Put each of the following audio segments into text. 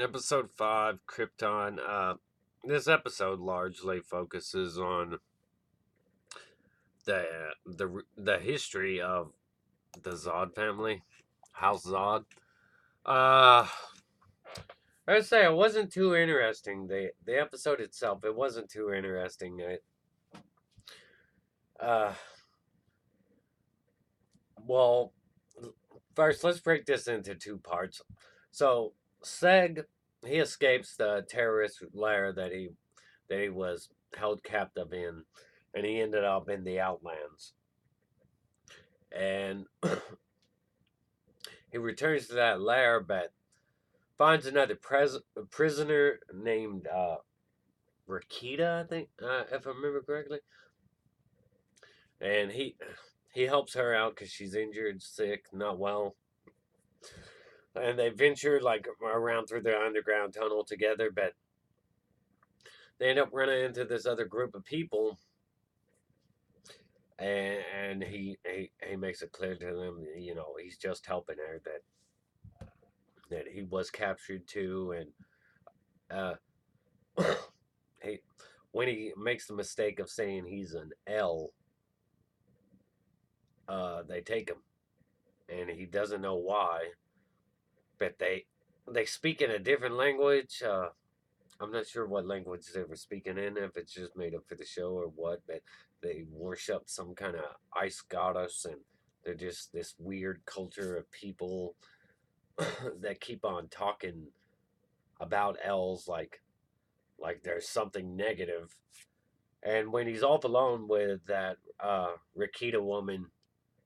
Episode 5, Krypton. This episode largely focuses on the history of the Zod family, House Zod. Uh, I'd say it wasn't too interesting. The episode itself, it wasn't too interesting. Uh, well, first let's break this into two parts. So Seg, he escapes the terrorist lair that he was held captive in, and he ended up in the Outlands. And he returns to that lair, but finds another prisoner named Rakita, I think, if I remember correctly. And he helps her out because she's injured, sick, not well. And they venture like around through the underground tunnel together, but they end up running into this other group of people, and he makes it clear to them, he's just helping her, that he was captured too, and he when he makes the mistake of saying he's an L, they take him, and he doesn't know why, but they speak in a different language. I'm not sure what language they were speaking in, if it's just made up for the show or what, but they worship some kind of ice goddess, and they're just this weird culture of people that keep on talking about L's like there's something negative. And when he's off alone with that Rakita woman,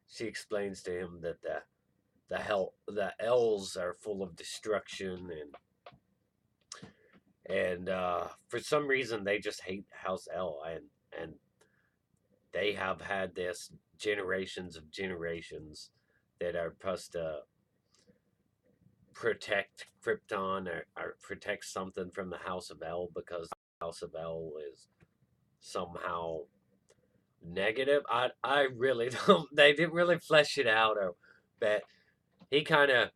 she explains to him that the L's are full of destruction, and for some reason they just hate House L, and they have had this generations of generations that are supposed to protect Krypton, or protect something from the House of L, because the House of L is somehow negative. I really don't. They didn't really flesh it out, but he kind of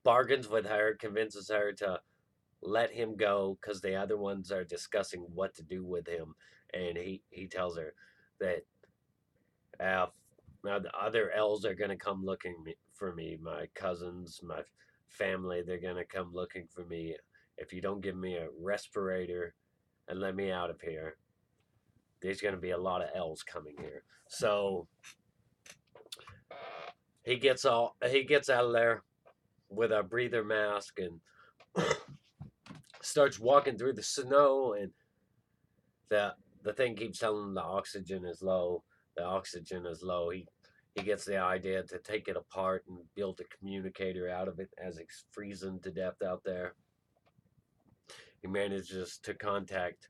bargains with her, convinces her to let him go because the other ones are discussing what to do with him, and he tells her that now the other elves are gonna come looking for me. My cousins, my family, they're gonna come looking for me. If you don't give me a respirator and let me out of here, there's gonna be a lot of elves coming here. So he gets out of there with a breather mask and starts walking through the snow, and the the thing keeps telling him the oxygen is low. The oxygen is low. He gets the idea to take it apart and build a communicator out of it as it's freezing to death out there. He manages to contact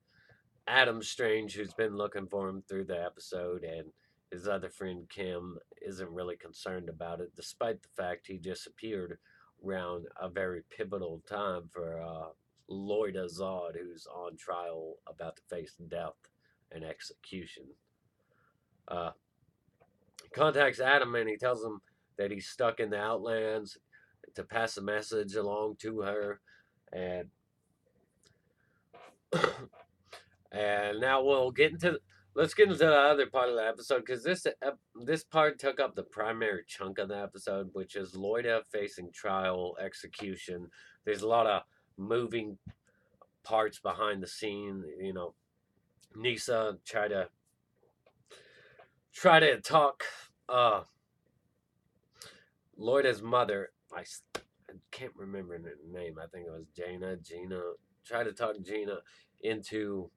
Adam Strange, who's been looking for him through the episode, and his other friend Kim isn't really concerned about it, despite the fact he disappeared around a very pivotal time for Loida Zod, who's on trial about to face death and execution. Uh, he contacts Adam, and he tells him that he's stuck in the Outlands, to pass a message along to her, and and now we'll get into let's get into the other part of the episode, because this part took up the primary chunk of the episode, which is Loida facing trial, execution. There's a lot of moving parts behind the scene. Nisa try to talk uh Loida's mother. I can't remember her name. I think it was Gina. Try to talk Gina into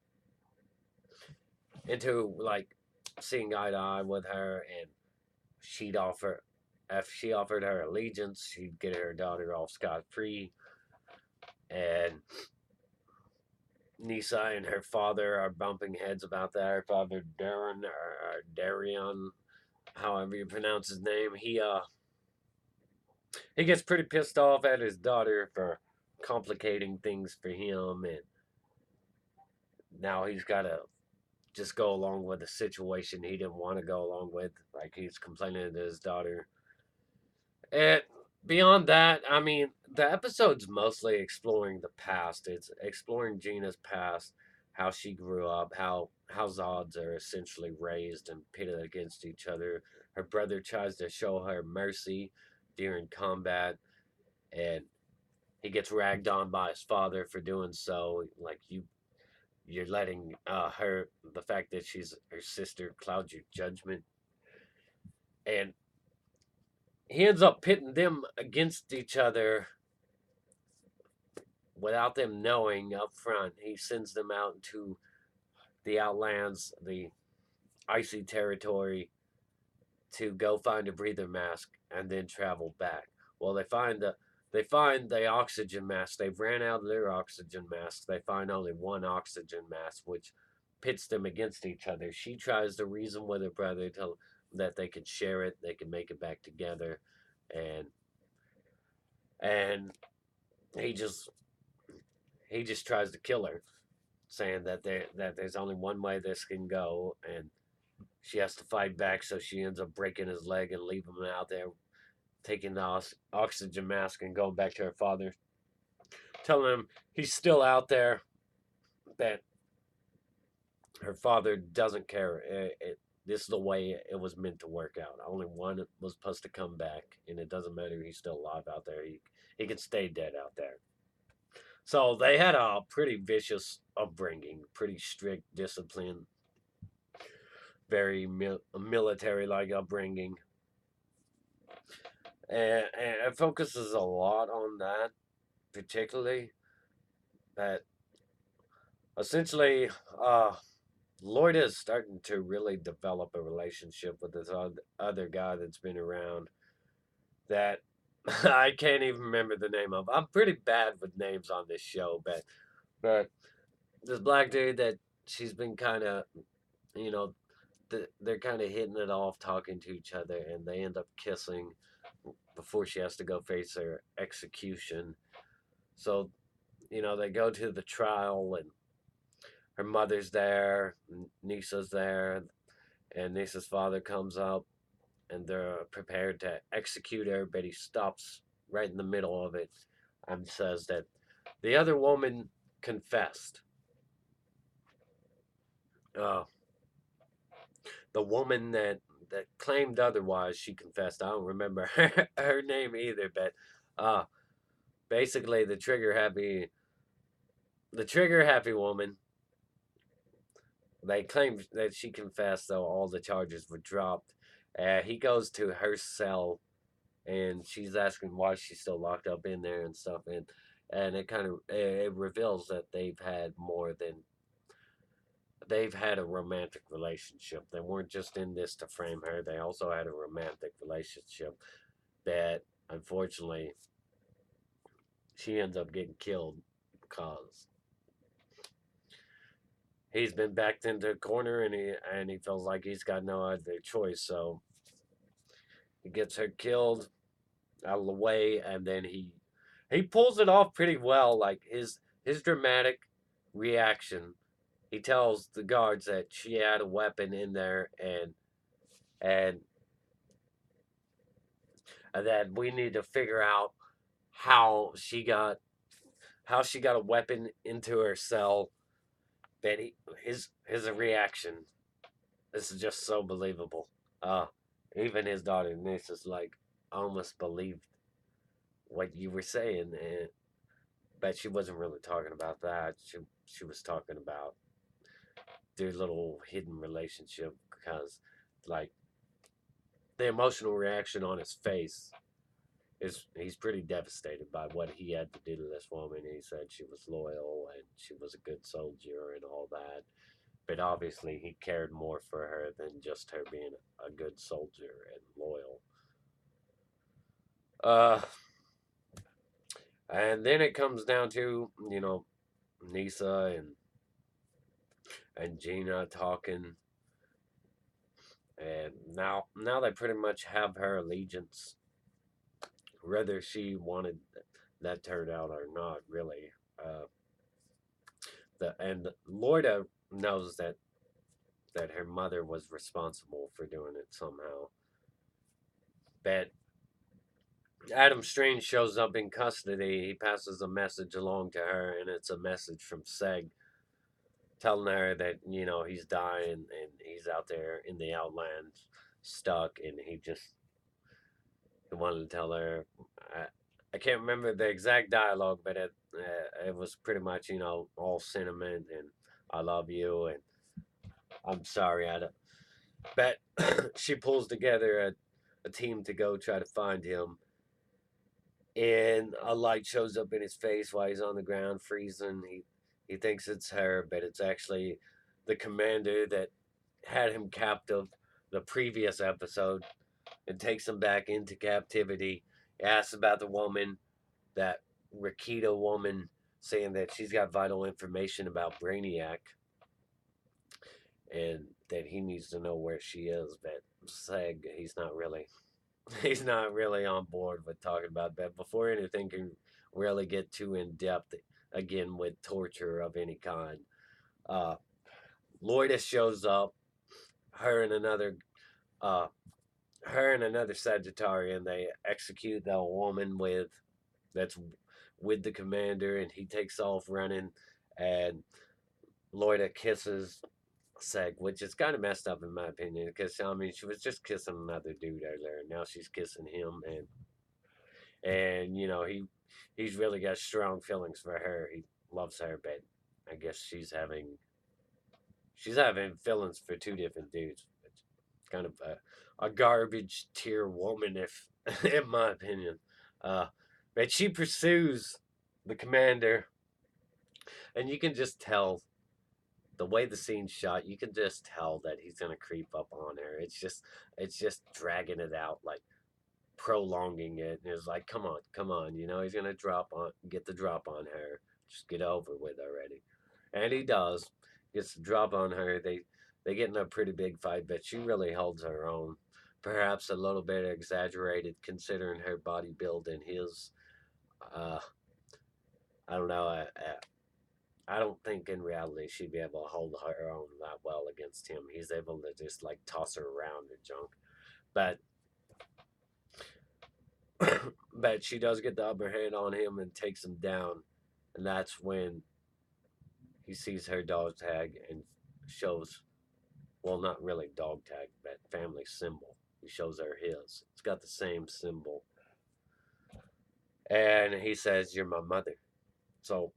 like seeing eye to eye with her, and she'd offer if she offered her allegiance, she'd get her daughter off scot free. And Nisa and her father are bumping heads about that. Her father Darren, or Darion, however you pronounce his name, he gets pretty pissed off at his daughter for complicating things for him, and now he's got to just go along with a situation he didn't want to go along with. Like, he's complaining to his daughter. And beyond that, I mean, the episode's mostly exploring the past. It's exploring Gina's past, how she grew up, how Zods are essentially raised and pitted against each other. Her brother tries to show her mercy during combat, and he gets ragged on by his father for doing so. Like you're letting her, the fact that she's her sister, cloud your judgment, and he ends up pitting them against each other without them knowing up front. He sends them out into the Outlands, the icy territory, to go find a breather mask and then travel back. Well, they find the oxygen mask. They've ran out of their oxygen masks. They find only one oxygen mask, which pits them against each other. She tries to reason with her brother that they can share it, they can make it back together, and and he just he just tries to kill her, saying that there's only one way this can go, and she has to fight back. So she ends up breaking his leg and leaving him out there, taking the oxygen mask and going back to her father, telling him he's still out there, that her father doesn't care. This is the way it was meant to work out. Only one was supposed to come back, and it doesn't matter if he's still alive out there. He can stay dead out there. So they had a pretty vicious upbringing, pretty strict discipline, very military like upbringing. And it focuses a lot on that, particularly that essentially Lloyd is starting to really develop a relationship with this other guy that's been around that I can't even remember the name of. I'm pretty bad with names on this show, but this black dude that she's been kind of, you know, they're kind of hitting it off, talking to each other, and they end up kissing before she has to go face her execution. So, they go to the trial, and her mother's there, Nisa's there, and Nisa's father comes up, and they're prepared to execute her, but he stops right in the middle of it and says that the other woman confessed. Uh, the woman that claimed otherwise, she confessed. I don't remember her name either, but basically the trigger happy woman. They claimed that she confessed, though all the charges were dropped. He goes to her cell, and she's asking why she's still locked up in there and stuff, and it reveals that they've had a romantic relationship. They weren't just in this to frame her; they also had a romantic relationship that, unfortunately, she ends up getting killed because he's been backed into a corner, and he feels like he's got no other choice. So he gets her killed out of the way, and then he pulls it off pretty well. Like his dramatic reaction. He tells the guards that she had a weapon in there, and that we need to figure out how she got a weapon into her cell. That his reaction, this is just so believable. Even his daughter Nice is like almost believed what you were saying, but she wasn't really talking about that. She was talking about their little hidden relationship, because like the emotional reaction on his face is he's pretty devastated by what he had to do to this woman. He said she was loyal and she was a good soldier and all that. But obviously he cared more for her than just her being a good soldier and loyal. Uh and then it comes down to, Nisa and Gina talking, and now they pretty much have her allegiance, whether she wanted that turned out or not, really. Uh, and Lorda knows that her mother was responsible for doing it somehow, but Adam Strange shows up in custody. He passes a message along to her, and it's a message from Seg telling her that, you know, he's dying and he's out there in the Outlands stuck, and he wanted to tell her. I can't remember the exact dialogue, but it was pretty much, you know, all sentiment and I love you and I'm sorry. But she pulls together a team to go try to find him, and a light shows up in his face while he's on the ground freezing. He thinks it's her, but it's actually the commander that had him captive the previous episode and takes him back into captivity. He asks about the woman, that Rakita woman, saying that she's got vital information about Brainiac and that he needs to know where she is. But Seg, he's not really on board with talking about that before anything can really get too in depth again with torture of any kind. Uh, Lourdes shows up, her and another uh, her and another Sagittarian. They execute the woman that's with the commander, and he takes off running, and Loida kisses Seg, which is kind of messed up in my opinion, because I mean she was just kissing another dude earlier, and now she's kissing him, and you know he's really got strong feelings for her. He loves her, but I guess she's having feelings for two different dudes. It's kind of a garbage tier woman, if in my opinion. Uh, but she pursues the commander, and you can just tell the way the scene's shot. You can just tell that he's gonna creep up on her. It's just dragging it out, like prolonging it. And it's like, come on, you know, he's gonna get the drop on her. Just get over with already. And he does. Gets the drop on her. They get in a pretty big fight, but she really holds her own. Perhaps a little bit exaggerated considering her body build and his. Uh, I don't know. I don't think in reality she'd be able to hold her own that well against him. He's able to just like toss her around and junk. But but she does get the upper hand on him and takes him down. And that's when he sees her dog tag and shows, well, not really dog tag, but family symbol. He shows her his. It's got the same symbol. And he says, "You're my mother." So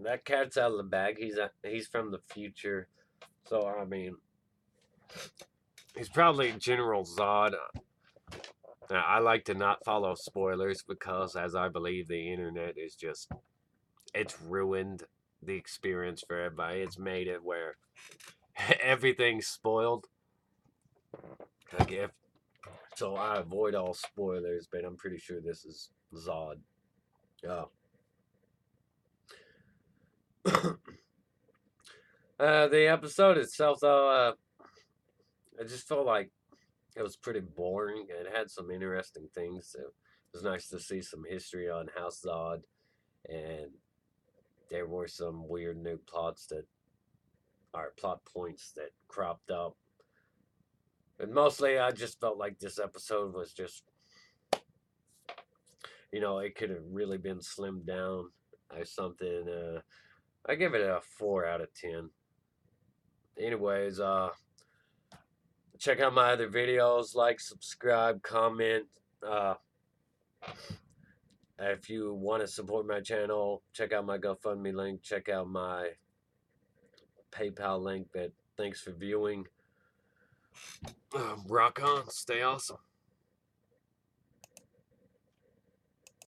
that cat's out of the bag. He's from the future. So, I mean, he's probably General Zod. Now, I like to not follow spoilers because, as I believe, the internet is just, it's ruined the experience for everybody. It's made it where everything's spoiled. Like if, so I avoid all spoilers, but I'm pretty sure this is Zod. Oh. The episode itself, though, I just felt like it was pretty boring. It had some interesting things. It was nice to see some history on House Zod, and there were some weird new plots that are plot points that cropped up. And mostly, I just felt like this episode was just, you know, it could have really been slimmed down or something. I give it a 4 out of 10. Anyways, check out my other videos, like, subscribe, comment. If you want to support my channel, check out my GoFundMe link, check out my PayPal link. But thanks for viewing. Rock on, stay awesome.